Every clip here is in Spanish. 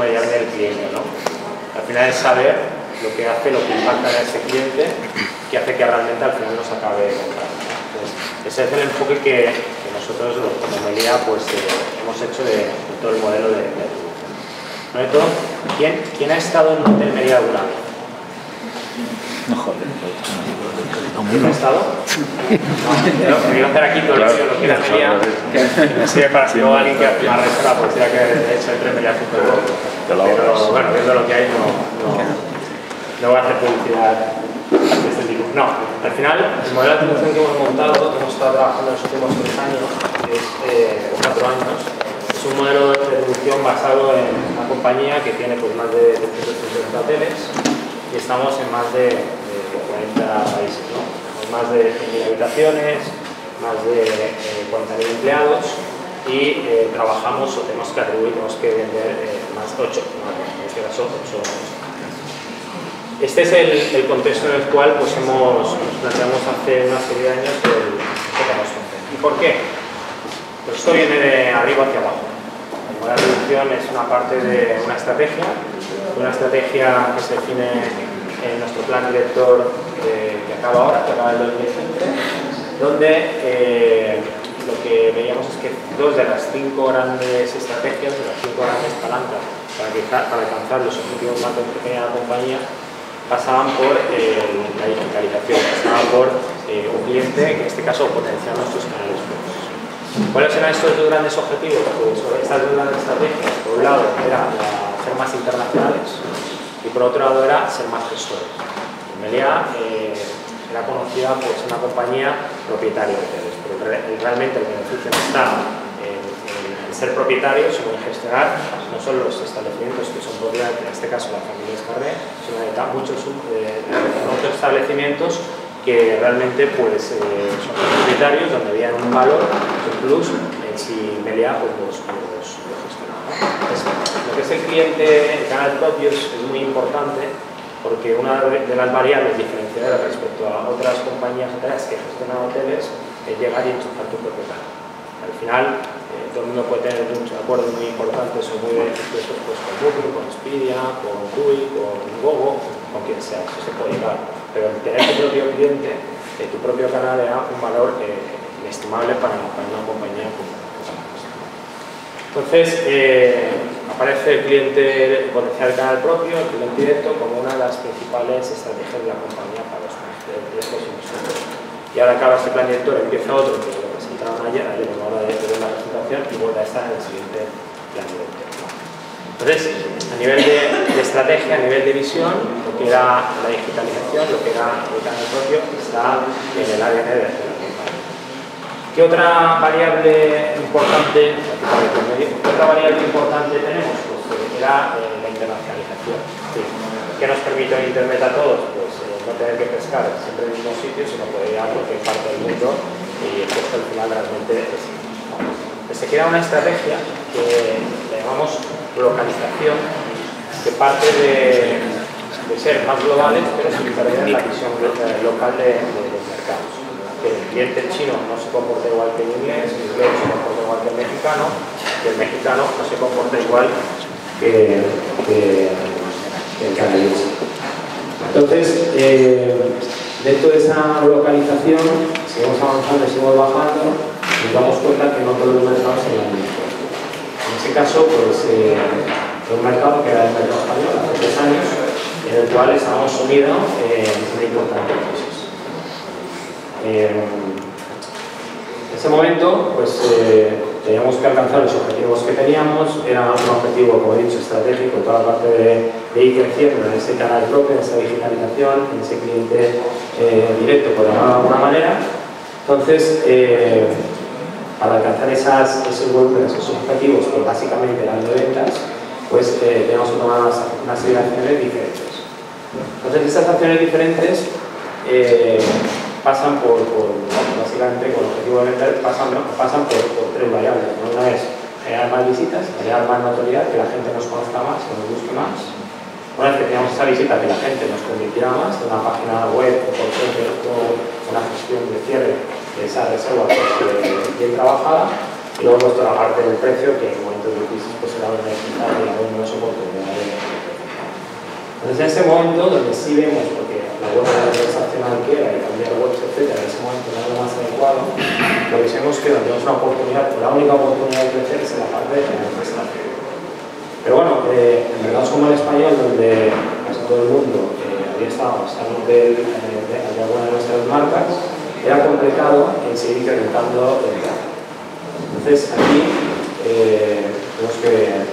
último ya viene el cliente, ¿no? Al final es saber lo que hace, lo que impacta en ese cliente, que hace que realmente al final nos acabe comprando. Entonces, ese es el enfoque que nosotros, como Melia, pues hemos hecho de todo el modelo de todo. ¿Quién ha estado en un hotel Melia alguna vez? No joder. ¿Quién ha estado? No, quiero hacer aquí todo lo que era Melia. Me sirve para si luego alguien que hace una reserva, pues ya que de hecho entre Melia.com. Pero bueno, viendo lo que hay, no voy a hacer publicidad de este tipo. No, al final, el modelo de atribución que hemos montado, que hemos estado trabajando en los últimos 3 años, o 4 años, es un modelo de atribución basado en una compañía que tiene pues, más de 150 hoteles y estamos en más de 40 países, ¿no? Más de 100.000 habitaciones, más de 40.000 empleados y trabajamos o tenemos que atribuir, tenemos que vender más 8, en este caso 8. Este es el contexto en el cual pues, nos planteamos hace una serie de años el queremos hacer. ¿Y por qué? Pues esto viene de arriba hacia abajo. El modelo de reducción es una parte de una estrategia que se define en nuestro plan director que acaba ahora, que acaba el 2020, donde lo que veíamos es que 2 de las 5 grandes estrategias, de las 5 grandes palancas para alcanzar los objetivos más de la compañía, pasaban por la digitalización, pasaban por un cliente, que en este caso potenciar nuestros canales propios. ¿Cuáles eran estos 2 grandes objetivos? Pues estas 2 grandes estrategias, por un lado era ser más internacionales y por otro lado era ser más gestores. Melia era conocida por ser una compañía propietaria de hoteles, pero realmente el beneficio no está en ser propietarios, sino en gestionar no solo los establecimientos que son propiedad, en este caso la familia Escarré, sino muchos otros establecimientos que realmente pues, son propietarios, donde había un valor, un plus, en si Melia pues, los gestionaba. Entonces, lo que es el cliente, el canal propio es muy importante porque una de las variables diferenciadoras respecto a otras compañías hoteleras que gestionan hoteles es llegar y enchufar tu propio canal. Al final, todo el mundo puede tener muchos acuerdos muy importantes o muy beneficiosos pues, con Booking, con Expedia, con TUI, con Gogo, con quien sea, eso se puede llegar. Pero tener tu propio cliente, tu propio canal, era un valor inestimable para una compañía como esta. Entonces, aparece el cliente potencial del canal propio, el cliente directo, como una de las principales estrategias de la compañía para los próximos años. Y ahora acaba este plan director, empieza otro, que lo presentaron ayer a la hora de ver la presentación y vuelve a estar en el siguiente plan director. Entonces, a nivel de estrategia, a nivel de visión, lo que era la digitalización, lo que era el canal propio, está en el ADN de la compañía. ¿Qué otra variable importante tenemos? Pues era la internacionalización. Sí. ¿Qué nos permite el Internet a todos? Pues no tener que pescar siempre en el mismo sitio, sino poder ir a cualquier parte del mundo y el costo al final realmente es. Pues se crea una estrategia que le llamamos localización, que parte de ser más globales, pero sin perder la visión local de los mercados. Que el cliente chino no se comporta igual que el inglés no se comporta igual que el mexicano, que el mexicano no se comporta igual que el canadiense. Entonces, dentro de esa localización, seguimos avanzando y seguimos bajando, nos damos cuenta que no todos los mercados se van bien. En ese caso, pues, un mercado que era el mercado español hace 3 años, en el cual estábamos sumidos en una importante crisis. En ese momento, pues, teníamos que alcanzar los objetivos que teníamos. Era un objetivo, como he dicho, estratégico, toda la parte de ir creciendo en ese canal propio, en esa digitalización, en ese cliente directo, por llamarlo de alguna manera. Entonces, para alcanzar esos volúmenes, esos objetivos, que básicamente eran de ventas, pues tenemos que tomar una serie de acciones diferentes. Entonces, estas acciones diferentes pasan básicamente, con el objetivo de vender, pasan por 3 variables. Una es generar más visitas, generar más notoriedad, que la gente nos conozca más, que nos busque más. Una vez que tengamos esa visita, que la gente nos convirtiera más, de una página web o por ejemplo una gestión de cierre de esa reserva pues, bien trabajada. Y luego toda la parte del precio, que en momentos de crisis crisis pues era beneficiar y haber menos oportunidades. Entonces en ese momento donde sí vemos, porque la web era transaccional que era y cambiar webs, etcétera, en ese momento no era lo más adecuado, lo que vemos que donde tenemos una oportunidad, la única oportunidad de crecer es en la parte de generar. Pero bueno, en mercados como el español, donde casi todo el mundo había estado de alguna de nuestras marcas, era complicado en seguir incrementando el tráfico. Entonces aquí tenemos que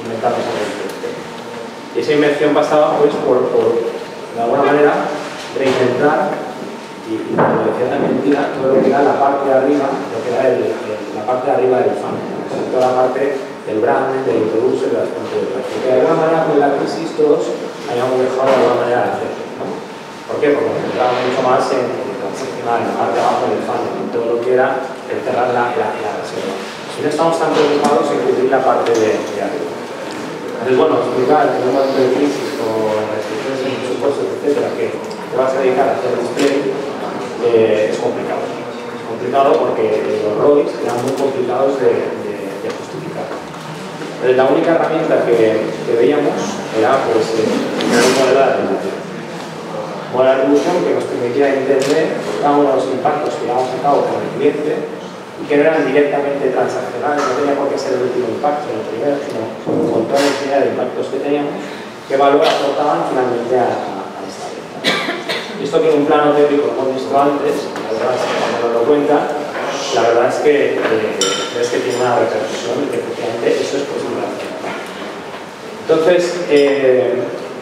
inventarnos algo. Y esa invención pasaba pues, por de alguna manera, reinventar y como decía también Tina, todo lo que era la parte de arriba, lo que era la parte de arriba del funnel, toda la parte del branding, del introduce, de las fuentes de tráfico. Porque de alguna manera con la crisis todos habíamos dejado de alguna manera de hacerlo, ¿no? ¿Por qué? Porque nos centrábamos mucho más en transaccionar, en la parte de abajo del funnel, en todo lo que era el cerrar la reserva. Y no estamos tan preocupados en cubrir la parte de arriba. Entonces, bueno, explicar que en un momento de crisis con restricciones en presupuestos, etcétera, que te vas a dedicar a hacer display, es complicado. Es complicado porque los ROIs eran muy complicados de justificar. Entonces, la única herramienta que veíamos era pues, un modelo de atribución. Un modelo de atribución que nos permitía entender cada uno de los impactos que llevamos a cabo con el cliente y que no eran directamente transaccionales, no tenía por qué ser el último impacto, el primero, sino con toda la cantidad de impactos que teníamos, qué valor aportaban finalmente a esta venta. Y esto que en un plano teórico lo hemos visto antes, la verdad es que cuando nos lo cuentan, la verdad es que ves que tiene una repercusión y que efectivamente eso es posible hacer. Entonces,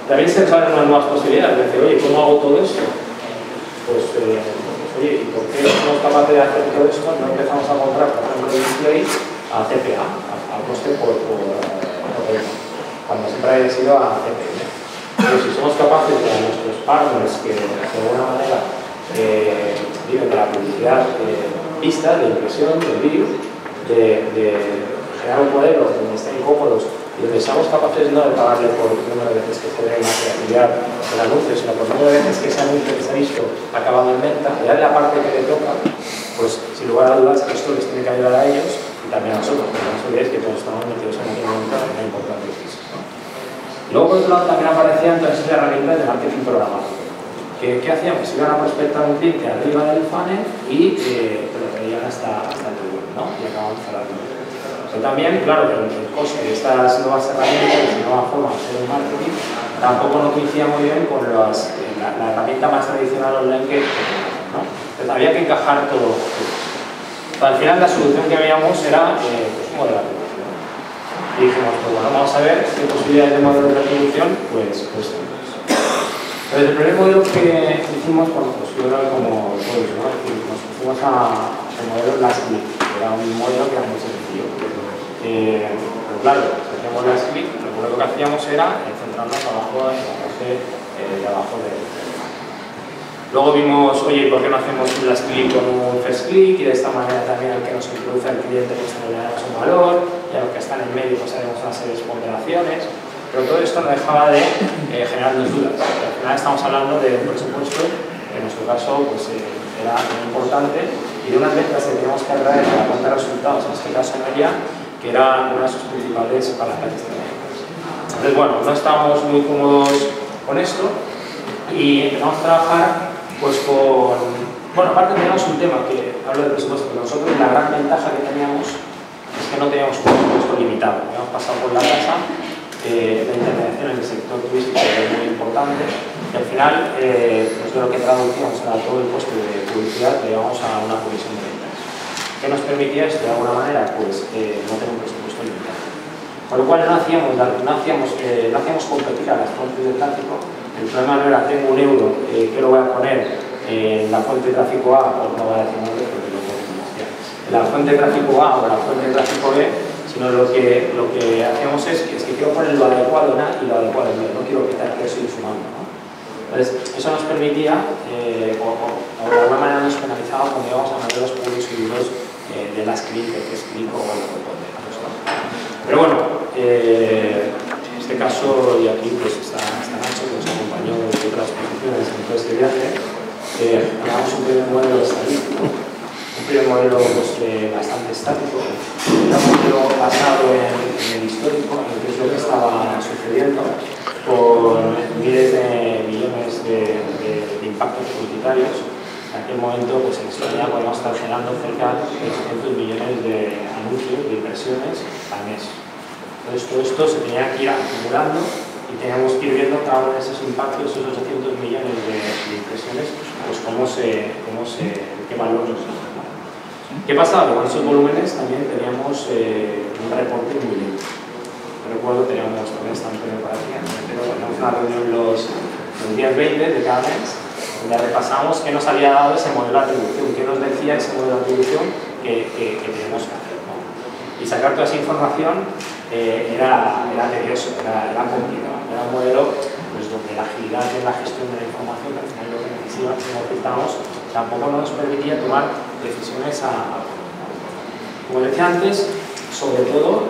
también se abren unas nuevas posibilidades, de decir, oye, ¿cómo hago todo esto? Pues, oye, ¿y por qué somos capaces de hacer todo esto? No empezamos a comprar, por ejemplo, display a CPA, a coste por cuando siempre haya sido a CPM. Pero si somos capaces de a nuestros partners que de alguna manera viven de la publicidad vista, de impresión, de vídeo, de generar un modelo donde estén cómodos y donde seamos capaces no de pagarle por el número de veces que se ve materialidad del anuncio, sino por el número de veces que ese anuncio que se ha visto acabado en venta, y darle la parte que le toca, pues sin lugar a dudas esto les tiene que ayudar a ellos y también a nosotros, porque no os olvidéis que todos estamos metidos en una muy importante crisis, ¿no? Y luego por otro lado también aparecían todas esas herramientas de marketing programático. ¿Qué hacíamos? Iban a prospectar un cliente arriba del funnel y te lo traían hasta el web, ¿no? Y acababan cerrando. Pero también, claro, el coste de estas nuevas herramientas, de nueva forma de hacer el marketing, tampoco no coincidía muy bien con la herramienta más tradicional online que teníamos, ¿no? Entonces había que encajar todo. Al final la solución que veíamos era pues, un modelo de atribución. Y dijimos, pues bueno, vamos a ver qué posibilidades de modelo de atribución, pues tenemos. Entonces el primer modelo que hicimos, bueno, pues yo creo que como todos, ¿no? Nos pusimos al modelo Last Click, que era un modelo que era muy sencillo. Pero claro, si hacíamos Last Click, lo que hacíamos era centrarnos abajo en la parte de abajo del. Luego vimos, oye, ¿por qué no hacemos un Last Click con un First Click? Y de esta manera también el que nos introduce al cliente pues le damos un valor, y a los que están en medio pues haremos una serie de ponderaciones. Pero todo esto no dejaba de generar dos dudas. Al final estamos hablando de un presupuesto que en nuestro caso pues, era muy importante y de unas ventas que teníamos que traer para cuenta de resultados, en este caso media, que era una de sus principales palancas estratégicas. Entonces, bueno, no estábamos muy cómodos con esto y empezamos a trabajar pues con... Bueno, aparte teníamos un tema que hablo de presupuesto, pero nosotros la gran ventaja que teníamos es que no teníamos un presupuesto limitado. Habíamos pasado por la tasa. La intervención en el sector turístico es muy importante y al final pues lo que traducíamos era todo el coste de publicidad que llevamos a una provisión de ventas. ¿Qué nos permitía esto de alguna manera? Pues no tener un presupuesto limitado. Con lo cual no hacíamos competir a las fuentes de tráfico. El problema no era tengo un euro que lo voy a poner en la fuente de tráfico A, o no voy a decir nombre porque lo puedo denunciar. En la fuente de tráfico A o en la fuente de tráfico B, sino lo que hacemos es que quiero poner lo adecuado en A y lo adecuado en B, no quiero quitar peso y sumando, ¿no? Entonces, eso nos permitía, o de alguna manera nos penalizaba cuando íbamos a meter los puntos subidos de las clic, de clic o de otros, ¿no? Pero bueno, en este caso, y aquí pues está Nacho, que nos acompañó en otras posiciones en todo este viaje, creamos un primer modelo estadístico. Un primer modelo pues, bastante estático, era un modelo basado en el histórico, en qué es lo que estaba sucediendo, con miles de millones de impactos publicitarios. En aquel momento, pues en España podemos estar generando cerca de 800 millones de anuncios, de impresiones al mes. Entonces, todo esto se tenía que ir acumulando y teníamos que ir viendo cada uno de esos impactos, esos 800 millones de impresiones, pues qué valor nos da. ¿Qué pasaba? Con esos volúmenes también teníamos un reporte muy lento. Recuerdo, teníamos también esta Antonio para aquí, pero teníamos una reunión los días 20 de cada mes, donde repasamos qué nos había dado ese modelo de atribución, qué nos decía ese modelo de atribución que teníamos que hacer, ¿no? Y sacar toda esa información era tedioso, era complicado. Era un modelo pues, donde la agilidad en la gestión de la información, que al final lo que necesitábamos, tampoco nos permitía tomar decisiones como decía antes, sobre todo,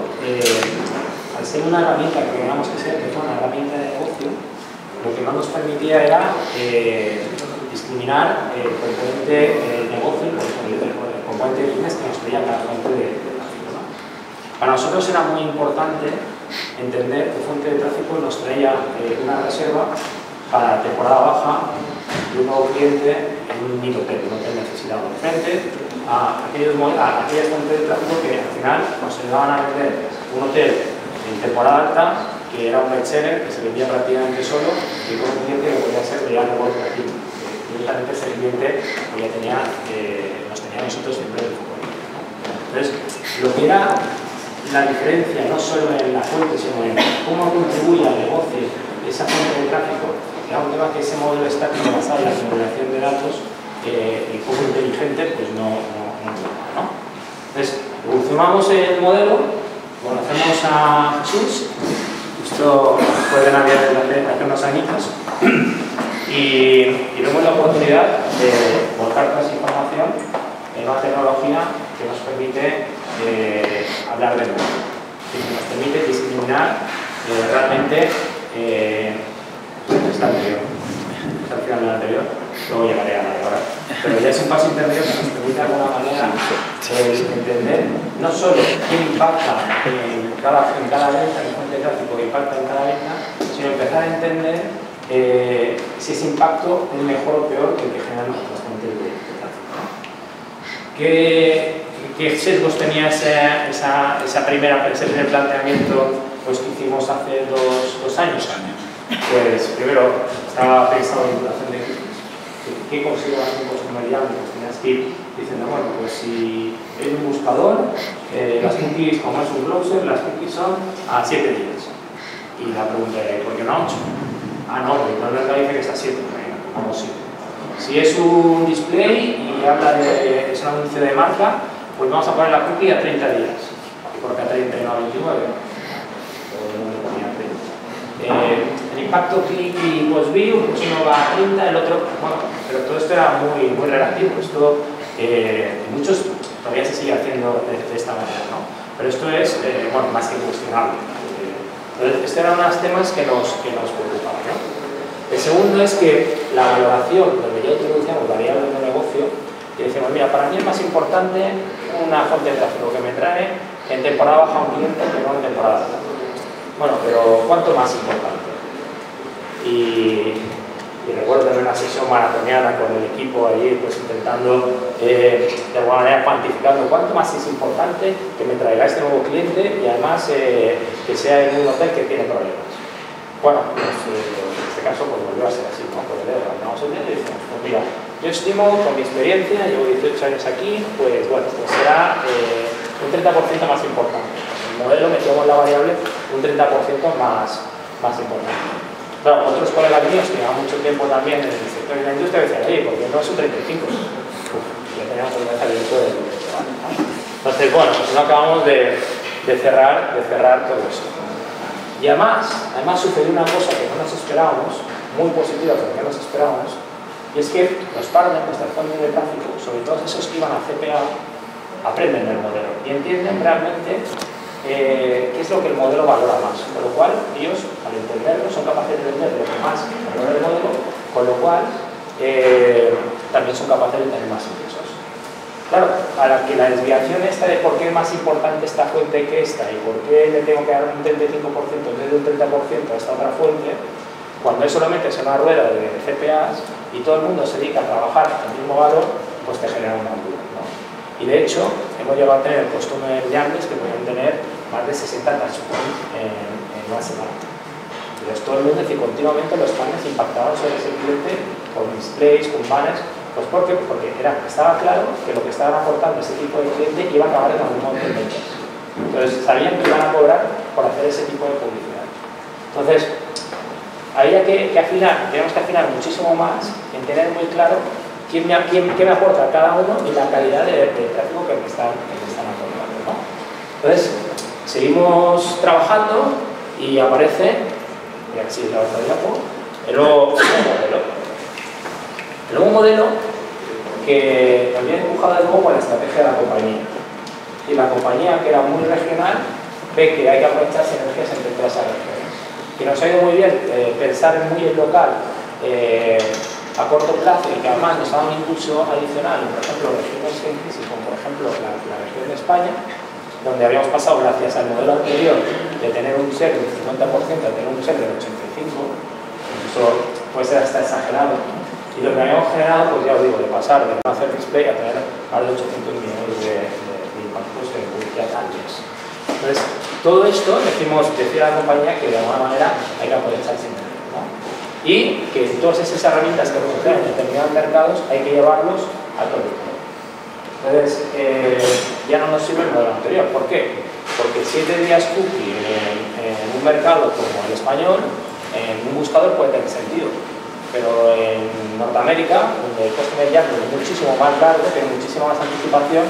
al ser una herramienta que queríamos que fuera una herramienta de negocio, lo que no nos permitía era discriminar el componente negocio y el componente de business que nos traía cada fuente de tráfico, ¿no? Para nosotros era muy importante entender que fuente de tráfico nos traía una reserva para temporada baja de un nuevo cliente en un mini hotel, un hotel necesitado, frente a aquellas fuentes de tráfico que al final nos ayudaban a vender un hotel en temporada alta que era un bestseller que se vendía prácticamente solo y con un cliente que podía ser de algo operativo. Directamente ese cliente nos tenía nosotros siempre en el foco. Entonces, lo que era la diferencia no solo en la fuente, sino en cómo contribuye al negocio esa fuente de tráfico, era un tema que ese modelo estático basado en la acumulación de datos y poco inteligente, pues no. Entonces, evolucionamos el modelo, conocemos a Jesús, esto fue de Navidad hace unos añitos, y vemos la oportunidad de volcar toda esa información en una tecnología que nos permite hablar de nuevo, que nos permite discriminar realmente esta anterior, al final de la anterior, luego llegaré a la de ahora, pero ya es un paso intermedio que nos permite de alguna manera entender no solo quién impacta en cada venta, en fuente de tráfico que impacta en cada venta, sino empezar a entender si ese impacto es mejor o peor que el que generan las fuentes de tráfico. ¿Qué sesgos tenía ese primer planteamiento pues, que hicimos hace dos años? Pues primero estaba pensado en implantación de cookies. ¿Qué consideración mediante? Pues tenías que ir diciendo, bueno, pues si hay un buscador, las cookies, como es un browser, las cookies son a 7 días. Y la pregunta es, ¿por qué no a 8? Ah, no, porque Internet dice que es a 7, vamos 7. Si es un display y habla es un anuncio de marca, pues vamos a poner la cookie a 30 días. ¿Y por qué a 30 y no a 29? El impacto click y post-view, pues uno va a 30, el otro, bueno, pero todo esto era muy relativo. Esto, muchos todavía se sigue haciendo de esta manera, ¿no? Pero esto es, bueno, más que cuestionable. Entonces, estos eran unos temas que nos preocupaban, ¿no? El segundo es que la valoración, donde ya introducíamos variables de negocio, y decimos, mira, para mí es más importante una fuente de tráfico que me trae en temporada baja un cliente que no en temporada alta. Bueno, pero ¿cuánto más importante? Y recuerdo tener una sesión maratoniana con el equipo allí, pues intentando de alguna manera cuantificando cuánto más es importante que me traiga este nuevo cliente y además que sea en un hotel que tiene problemas. Bueno, pues en este caso pues volvió a ser así, ¿no? Pues vamos a ver y decimos, pues mira, yo estimo con mi experiencia, llevo 18 años aquí, pues bueno, pues será un 30% más importante. En el modelo metíamos la variable un 30% más importante. Claro, otros colegas míos que llevan mucho tiempo también en el sector de la industria decían, oye, ¿por qué no es un 35? Ya teníamos que empezar el uso del vale, ¿no? Entonces, bueno, pues no acabamos de cerrar todo eso. Y además sucedió una cosa que no nos esperábamos, muy positiva, pero que no nos esperábamos, y es que los partners, nuestras fuentes de tráfico, sobre todo esos que iban a CPA, aprenden del modelo y entienden realmente qué es lo que el modelo valora más, con lo cual ellos, al entenderlo, son capaces de entender lo que más valora el modelo, con lo cual también son capaces de tener más ingresos. Claro, a la que la desviación esta de por qué es más importante esta fuente que esta y por qué le tengo que dar un 35% en vez de un 30% a esta otra fuente, cuando eso lo metes en una rueda de CPAs y todo el mundo se dedica a trabajar el mismo valor, pues te genera una duda, ¿no? Y de hecho, hemos llegado a tener customer journeys que pueden tener más de 60 touchpoints en una semana. Entonces todo el mundo, es decir, continuamente los paneles impactaban sobre ese cliente con displays, con banners. Pues ¿por qué? Porque estaba claro que lo que estaban aportando ese tipo de cliente iba a acabar en algún momento en ventas. Entonces sabían que iban a cobrar por hacer ese tipo de publicidad. Entonces, ahí hay que afinar, tenemos que afinar muchísimo más en tener muy claro qué me aporta cada uno y la calidad de tráfico que me están aportando, ¿no? Entonces, seguimos trabajando y aparece, y así la otra diapo, el nuevo modelo. El nuevo modelo que también empujado de nuevo con la estrategia de la compañía. Y la compañía, que era muy regional, ve que hay que aprovechar sinergias entre todas esas regiones. Y nos ha ido muy bien pensar muy en local a corto plazo y que además nos da un impulso adicional, por ejemplo, regiones en crisis, como por ejemplo la región de España, donde habíamos pasado, gracias al modelo anterior, de tener un share del 50% a tener un share del 85%, incluso puede ser hasta exagerado. Y lo que habíamos generado, pues ya os digo, de pasar de no hacer display a tener más de 800 millones de impactos en publicidad anuales. Entonces, todo esto decía la compañía que de alguna manera hay que aprovechar siempre, ¿no? Y que todas esas herramientas que vamos a hacer en determinados mercados hay que llevarlos a todo el mundo. Entonces, ya no nos sirve el modelo anterior. ¿Por qué? Porque 7 días cookie en un mercado como el español, en un buscador puede tener sentido. Pero en Norteamérica, donde el customer journey es muchísimo más largo, tiene muchísima más anticipación,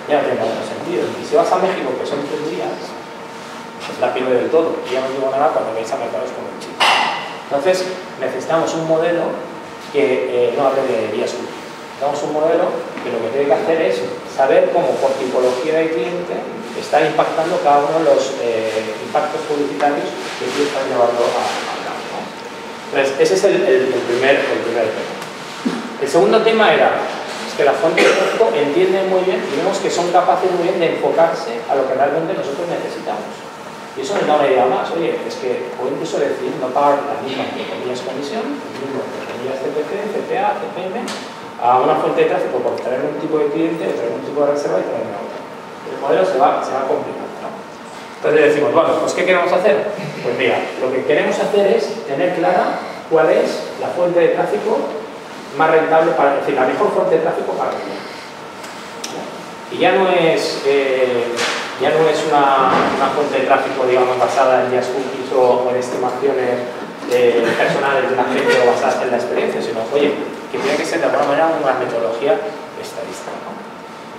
ya no tiene ningún sentido. Y si vas a México, que son 3 días, pues la pierde del todo. Y ya no digo nada cuando veis a mercados como el Chile. Entonces, necesitamos un modelo que no hable de días útiles. Necesitamos un modelo que lo que tiene que hacer es saber cómo, por tipología de cliente, está impactando cada uno de los impactos publicitarios que tú estás llevando a Entonces, ese es el primer tema. El segundo tema era que la fuente de tráfico entiende muy bien y vemos que son capaces muy bien de enfocarse a lo que realmente nosotros necesitamos. Y eso nos da una idea más. Oye, es que puedo incluso decir no pagar la misma comisión, el mismo CPC, CPA, CPM, a una fuente de tráfico por traer un tipo de cliente, o traer un tipo de reserva y traer otra. El modelo se va complicando, ¿no? Entonces decimos, bueno, pues ¿qué queremos hacer? Pues mira, lo que queremos hacer es tener clara cuál es la fuente de tráfico más rentable, es decir, la mejor fuente de tráfico para el cliente. Y ya no es una fuente de tráfico, digamos, basada en días cookies o en estimaciones personales de una gente o basadas en la experiencia, sino, oye, que tiene que ser de alguna manera una metodología estadística, ¿no?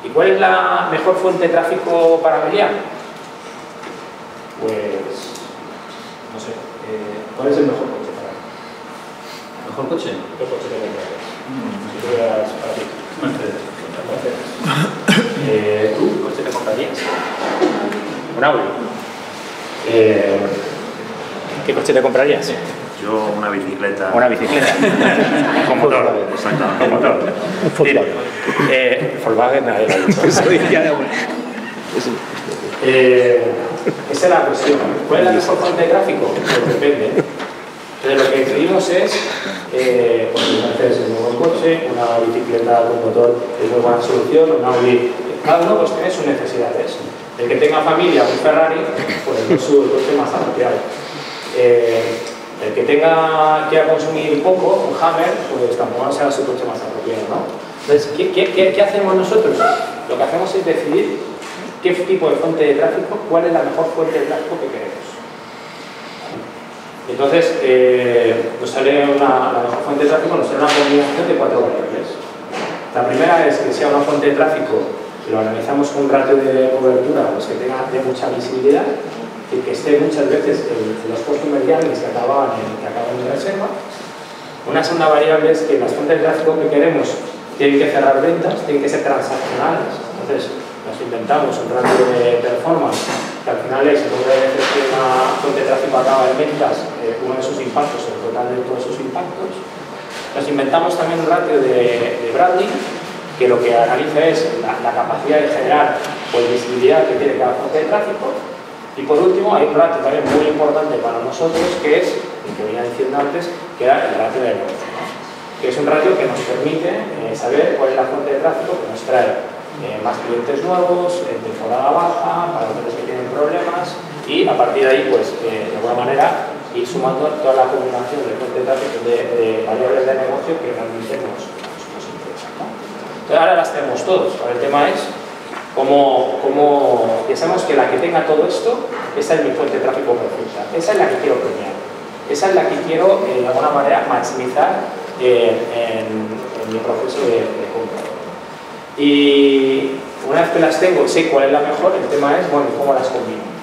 ¿Y cuál es la mejor fuente de tráfico para mediar? Pues, no sé, ¿cuál es el mejor coche para ti? ¿Mejor coche? ¿Qué coche te comprarías? Si tuvieras para ti. Mercedes. ¿Tú qué coche te comprarías? Un Audi. ¿Qué coche te comprarías? Yo una bicicleta. Una bicicleta. Con motor. Exactamente. Con motor. Volkswagen, nadie lo ha dicho. Esa es la cuestión. ¿Cuál es la mejor fuente de tráfico? Pues depende. Entonces lo que decidimos es, pues un Mercedes es un buen coche, una bicicleta con motor es muy buena solución, una Audi. Cada uno pues tiene sus necesidades. El que tenga familia, un Ferrari, pues es su coche más apropiado. El que quiera consumir poco, un Hammer, pues tampoco será su coche más apropiado, ¿no? Entonces, ¿qué hacemos nosotros? Lo que hacemos es decidir qué tipo de fuente de tráfico, cuál es la mejor fuente de tráfico que queremos. Entonces, nos sale la mejor fuente de tráfico, nos sale una combinación de 4 variables. La primera es que sea una fuente de tráfico, si lo analizamos con un ratio de cobertura, pues que tenga de mucha visibilidad, y que esté muchas veces en los customer journeys que acaban en reserva. Una segunda variable es que las fuentes de tráfico que queremos tienen que cerrar ventas, tienen que ser transaccionales. Entonces, nos inventamos un ratio de performance que al final es el número de veces que una fuente de tráfico acaba en ventas, uno de sus impactos, el total de todos sus impactos. Nos inventamos también un ratio de branding que lo que analiza es la capacidad de generar pues, visibilidad que tiene cada fuente de tráfico. Y por último, hay un ratio también muy importante para nosotros, que es, el que venía diciendo antes, que era el ratio de negocio, ¿no? Que es un ratio que nos permite saber cuál es la fuente de tráfico que nos trae más clientes nuevos, en temporada baja, para hoteles que tienen problemas, y a partir de ahí, pues, de alguna manera, ir sumando toda la combinación de fuente de tráfico de variables de negocio que realmente nos interesan, ¿no? Entonces ahora las tenemos todos. Ahora el tema es cómo pensamos que la que tenga todo esto, esa es mi fuente de tráfico perfecta. Esa es la que quiero premiar. Esa es la que quiero, de alguna manera, maximizar en mi proceso de compra. Y una vez que las tengo, sé cuál es la mejor, el tema es, bueno, ¿cómo las combino?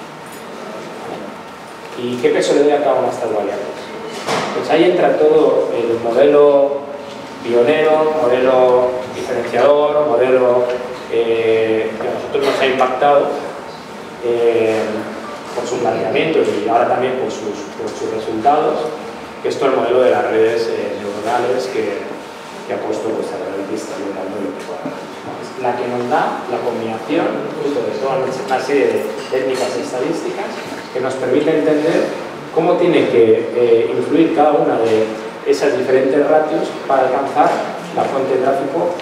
¿Y qué peso le doy a cada una de estas variables? Pues ahí entra todo el modelo pionero, modelo diferenciador, modelo que a nosotros nos ha impactado por su planteamiento y ahora también por sus resultados, que esto es el modelo de las redes neuronales que ha puesto pues, a la revista y es la que nos da la combinación fruto de toda una serie de técnicas y estadísticas que nos permite entender cómo tiene que influir cada una de esas diferentes ratios para alcanzar la fuente de tráfico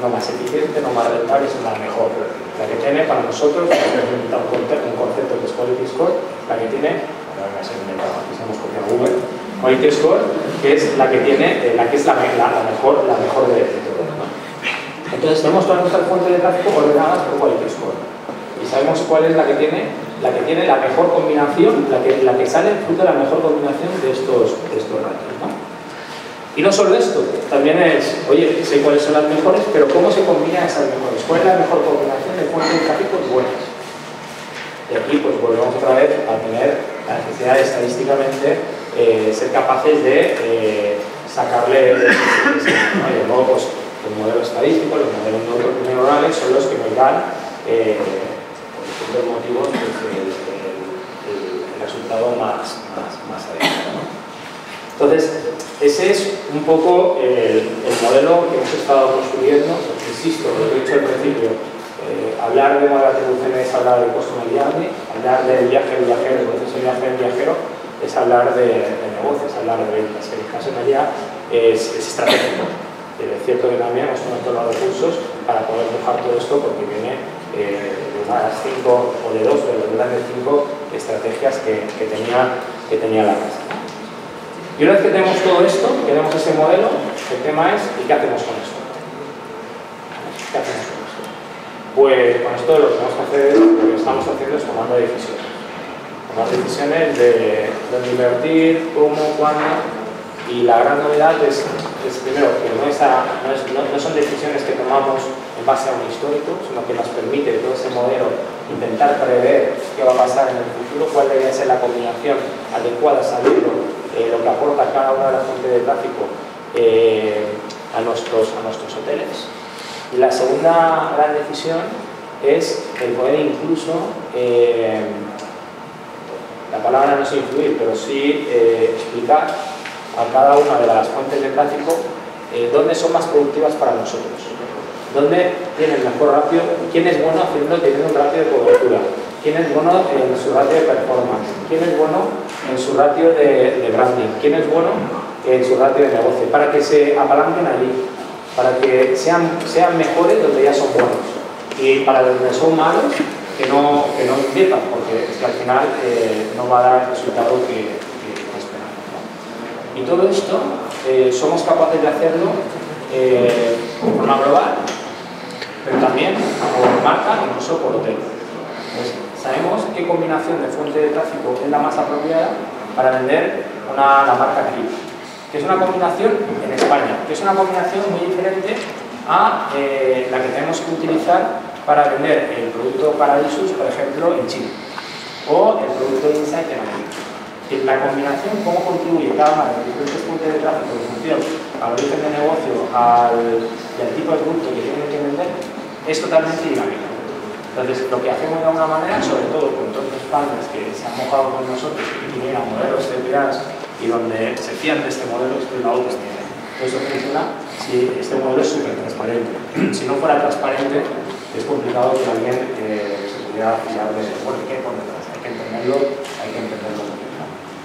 no más eficiente, no más rentable, sino la mejor. La que tiene para nosotros, un concepto que es Quality Score, la que tiene, aquí se hemos copiado Google, Quality Score, que es la que tiene, la que es la mejor de todo, ¿no? Entonces tenemos todas nuestras fuentes de tráfico ordenadas por Quality Score y sabemos cuál es la que tiene la mejor combinación, la que sale fruto de la mejor combinación de estos ratios, ¿no? Y no solo esto, también es, oye, sé cuáles son las mejores, pero ¿cómo se combinan esas mejores? ¿Cuál es la mejor combinación de fuentes de tráfico buenas? Y aquí pues volvemos otra vez a tener la necesidad de estadísticamente ser capaces de sacarle ¿no? Y de nuevo pues el modelo estadístico, los modelos neuronales son los que nos dan por distintos motivos pues, el resultado más adecuado, ¿no? Entonces, ese es un poco el modelo que hemos estado construyendo. Insisto, lo he dicho al principio, hablar de modelo de atribución es hablar de customer journey, hablar del viaje del viajero, el proceso de viaje del viajero, es hablar de negocios, hablar de ventas. En el caso de María es estratégico. Es cierto que también hemos puesto los recursos para poder dejar todo esto porque viene de unas 5 o de 2 de las grandes 5 estrategias que tenía la casa. Y una vez que tenemos todo esto, tenemos ese modelo, el tema es ¿y qué hacemos con esto? ¿Qué hacemos con esto? Pues con esto lo que tenemos que hacer, lo que estamos haciendo es tomando decisiones. Tomar decisiones de dónde invertir, cómo, cuándo. Y la gran novedad es primero, que no son decisiones que tomamos en base a un histórico, sino que nos permite todo ese modelo intentar prever qué va a pasar en el futuro, cuál debería ser la combinación adecuada, sabiendo lo que aporta cada una de las fuentes de tráfico a nuestros hoteles. Y la segunda gran decisión es el poder incluso, la palabra no es influir, pero sí explicar a cada una de las fuentes de tráfico dónde son más productivas para nosotros, dónde tienen mejor ratio, quién es bueno teniendo un ratio de cobertura, quién es bueno en su ratio de performance, quién es bueno en su ratio de branding, quién es bueno en su ratio de negocio, para que se apalanquen allí, para que sean mejores donde ya son buenos y para donde son malos que no inviertan, porque es que al final no va a dar el resultado que esperamos, ¿no? Y todo esto somos capaces de hacerlo de forma global, pero también por marca, incluso por hotel. Entonces, sabemos qué combinación de fuente de tráfico es la más apropiada para vender la marca Clip, que es una combinación en España, que es una combinación muy diferente a la que tenemos que utilizar para vender el producto Paradisus, por ejemplo, en Chile, o el producto Insight en América. La combinación, cómo contribuye cada una de las diferentes fuentes de tráfico en función al origen de negocio y al tipo de producto que tienen que vender, es totalmente dinámica. Entonces, lo que hacemos de alguna manera, sobre todo con todos los partners que se han mojado con nosotros y tienen modelos CPAs y donde se fían de este modelo, es que la autoestima. Todo eso funciona si este modelo es súper transparente. Si no fuera transparente, es complicado que alguien se pudiera fiar de, bueno, ¿qué hay por detrás? Hay que entenderlo muy bien.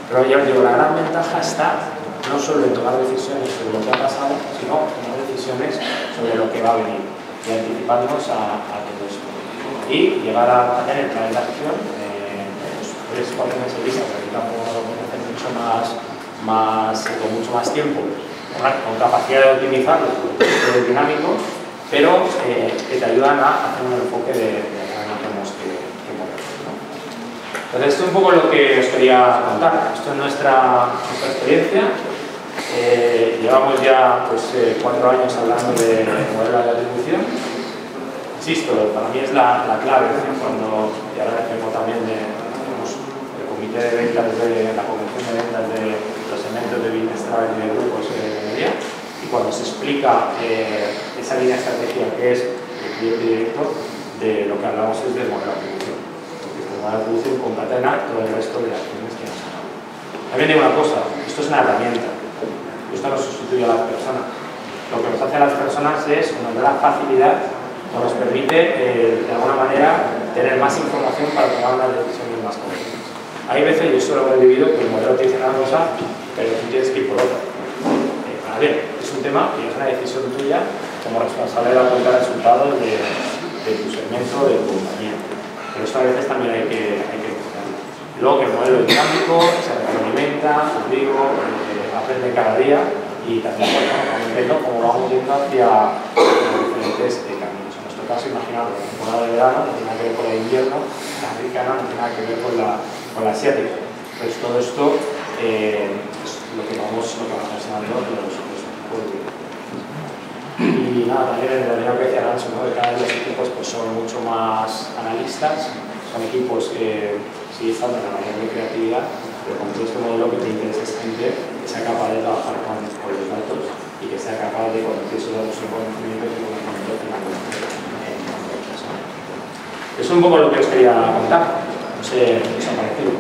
Pero ya os digo, la gran ventaja está no solo en tomar decisiones sobre lo que ha pasado, sino en tomar decisiones sobre lo que va a venir y anticiparnos a todo esto. Y llegar a tener planes de acción, pues 3 o 4 meses vista, porque tampoco lo hacer mucho con mucho más tiempo, con capacidad de optimizarlo, todo dinámico, pero que te ayudan a hacer un enfoque de cómo tenemos que mover, ¿no? Entonces, esto es un poco lo que os quería contar. Esto es nuestra experiencia. Llevamos ya pues, 4 años hablando de modelo de atribución. Insisto, para mí es la clave, ¿no? Cuando, y ahora tengo también el comité de ventas de la convención de ventas de los segmentos de business travel y de grupos de media, y cuando se explica esa línea estratégica que es el cliente directo, de lo que hablamos es del modelo de atribución. Porque el modelo de atribución concatena todo el resto de acciones que nos hagan. También digo una cosa, esto es una herramienta. Esto no sustituye a las personas. Lo que nos hace a las personas es nos da la facilidad o nos permite, de alguna manera, tener más información para tomar unas decisiones más complejas. Hay veces, y eso lo he vivido, que el modelo te dice una cosa, pero tú tienes que ir por otra. Ahora bien, es un tema y es una decisión tuya como responsable de la cuenta de resultados de tu segmento, de tu compañía. Pero esto a veces también hay que buscarlo. Luego que el modelo es dinámico, se retroalimenta, como digo, aprende cada día y también vamos viendo cómo vamos yendo hacia diferentes caminos. En nuestro caso, imaginaos, la temporada de verano no tiene nada que ver con el invierno, la africana no tiene nada que ver con la asiática. Entonces, todo esto es lo que vamos enseñando los equipos de vida. Y nada, también en la línea que decía Nacho, ¿no? De cada vez los equipos pues, son mucho más analistas, son equipos que sí están en la mayor de creatividad, pero con todo este modelo que te interesa es gente que sea capaz de trabajar con los datos y que sea capaz de convertir esos datos en conocimiento y conocimiento finalmente en proceso. Eso es un poco lo que os quería contar. No sé qué os ha parecido.